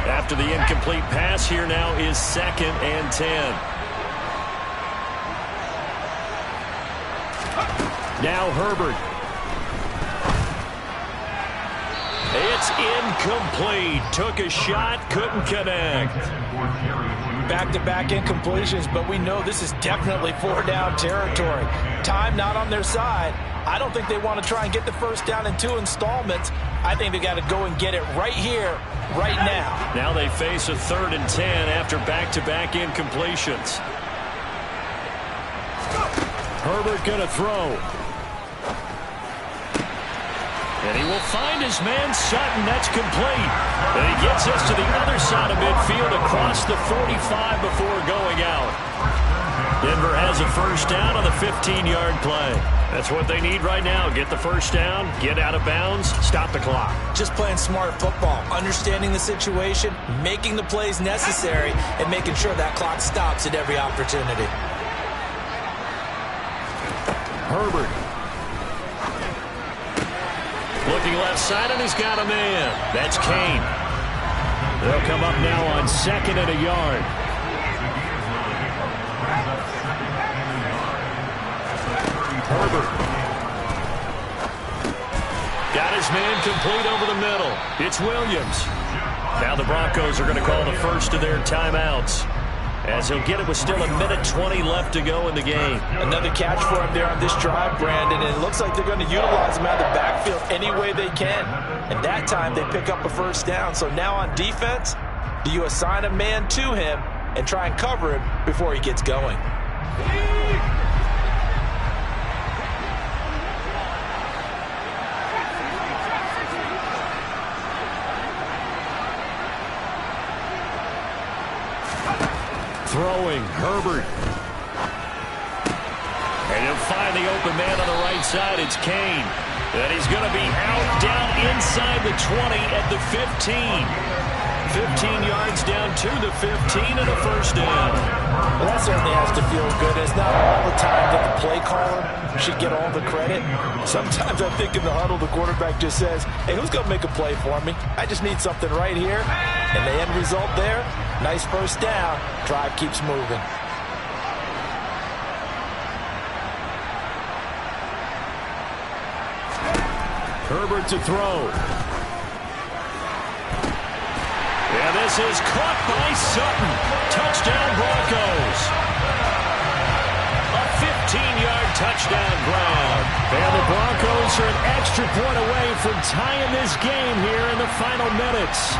[SPEAKER 1] After the incomplete pass, here now is 2nd and 10.
[SPEAKER 3] Now Herbert.
[SPEAKER 1] It's incomplete. Took a shot, couldn't connect.
[SPEAKER 2] Back-to-back incompletions, but we know this is definitely 4-down territory. Time not on their side. I don't think they want to try and get the first down in 2 installments. I think they got to go and get it right here, right now.
[SPEAKER 1] Now they face a 3rd and 10 after back-to-back incompletions.
[SPEAKER 3] Herbert going to throw.
[SPEAKER 1] And he will find his man Sutton. That's complete. And he gets us to the other side of midfield across the 45 before going out. Denver has a first down on the 15-yard play. That's what they need right now. Get the first down, get out of bounds, stop the clock.
[SPEAKER 2] Just playing smart football, understanding the situation, making the plays necessary, and making sure that clock stops at every opportunity.
[SPEAKER 3] Herbert.
[SPEAKER 1] Looking left side, and he's got a man. That's Kane.
[SPEAKER 3] They'll come up now on 2nd and a yard. Herbert.
[SPEAKER 1] Got his man complete over the middle. It's Williams. Now the Broncos are going to call the first of their timeouts, as he'll get it with still 1:20 left to go in the game.
[SPEAKER 2] Another catch for him there on this drive, Brandon, and it looks like they're going to utilize him out of the backfield any way they can. And that time they pick up a first down. So now on defense, do you assign a man to him and try and cover him before he gets going?
[SPEAKER 3] Throwing, Herbert.
[SPEAKER 1] And he'll find the open man on the right side. It's Kane. And he's going to be out down inside the 20 at the 15. 15 yards down to the 15 and a first down.
[SPEAKER 2] Well, that certainly has to feel good. It's not all the time that the play caller should get all the credit. Sometimes I think in the huddle, the quarterback just says, hey, who's going to make a play for me? I just need something right here. And the end result there, nice first down. Drive keeps moving.
[SPEAKER 3] Herbert to throw.
[SPEAKER 1] Yeah, this is caught by Sutton. Touchdown Broncos. A 15-yard touchdown grab.
[SPEAKER 3] And the Broncos are an extra point away from tying this game here in the final minutes.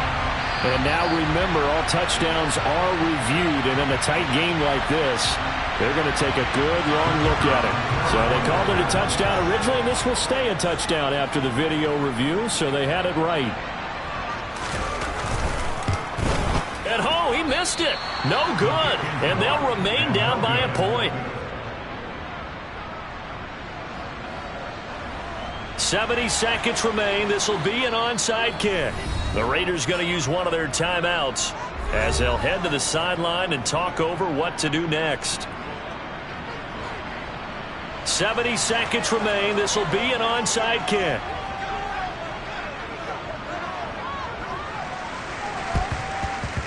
[SPEAKER 3] And now remember, all touchdowns are reviewed, and in a tight game like this, they're going to take a good long look at it. So they called it a touchdown originally, and this will stay a touchdown after the video review, so they had it right.
[SPEAKER 1] And oh, he missed it. No good. And they'll remain down by a point. 70 seconds remain. This will be an onside kick. The Raiders going to use one of their timeouts as they'll head to the sideline and talk over what to do next. 70 seconds remain. This will be an onside kick.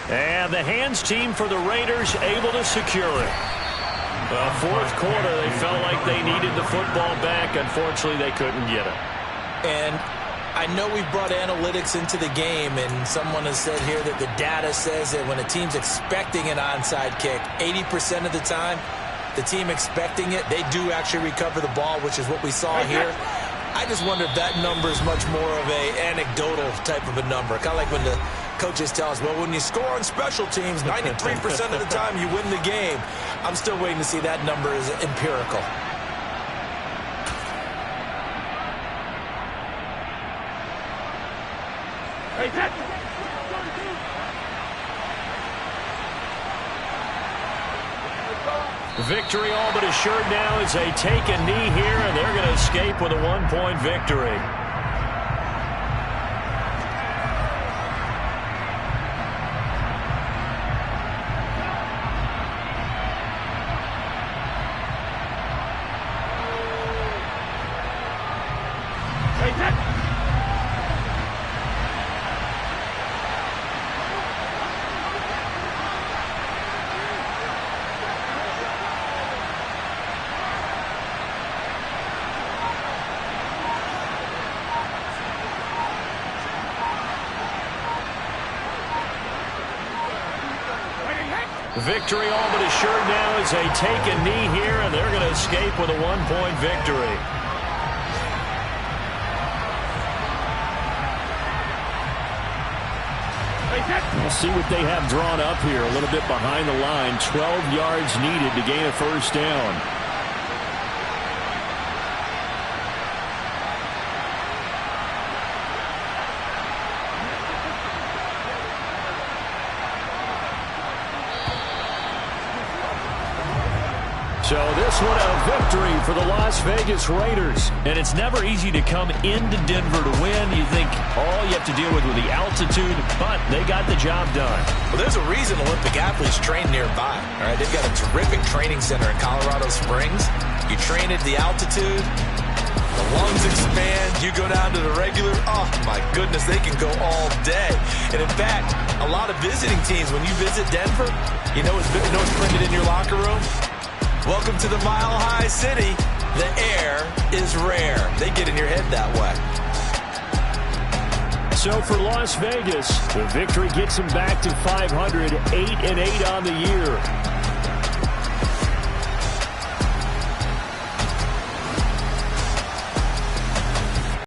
[SPEAKER 1] And the hands team for the Raiders able to secure it. Fourth quarter, they felt like they needed the football back. Unfortunately, they couldn't get it.
[SPEAKER 2] And I know we've brought analytics into the game, and someone has said here that the data says that when a team's expecting an onside kick, 80% of the time, the team expecting it, they do actually recover the ball, which is what we saw here. I just wonder if that number is much more of an anecdotal type of a number. Kind of like when the coaches tell us, well, when you score on special teams, 93% of the time you win the game. I'm still waiting to see that number is empirical.
[SPEAKER 1] Victory all but assured now as they take a knee here, and they're going to escape with a one-point victory. Victory all but assured now as they take a knee here, and they're going to escape with a one-point victory.
[SPEAKER 3] We'll see what they have drawn up here. A little bit behind the line. 12 yards needed to gain a first down. So this one a victory for the Las Vegas Raiders.
[SPEAKER 1] And it's never easy to come into Denver to win. You think all you have to deal with the altitude, but they got the job done.
[SPEAKER 2] Well, there's a reason Olympic athletes train nearby. All right, they've got a terrific training center in Colorado Springs. You train at the altitude, the lungs expand, you go down to the regular. Oh, my goodness, they can go all day. And, in fact, a lot of visiting teams, when you visit Denver, you know what's printed in your locker room? Welcome to the Mile High City. The air is rare. They get in your head that way.
[SPEAKER 3] So for Las Vegas, the victory gets them back to 500, 8-8 on the year.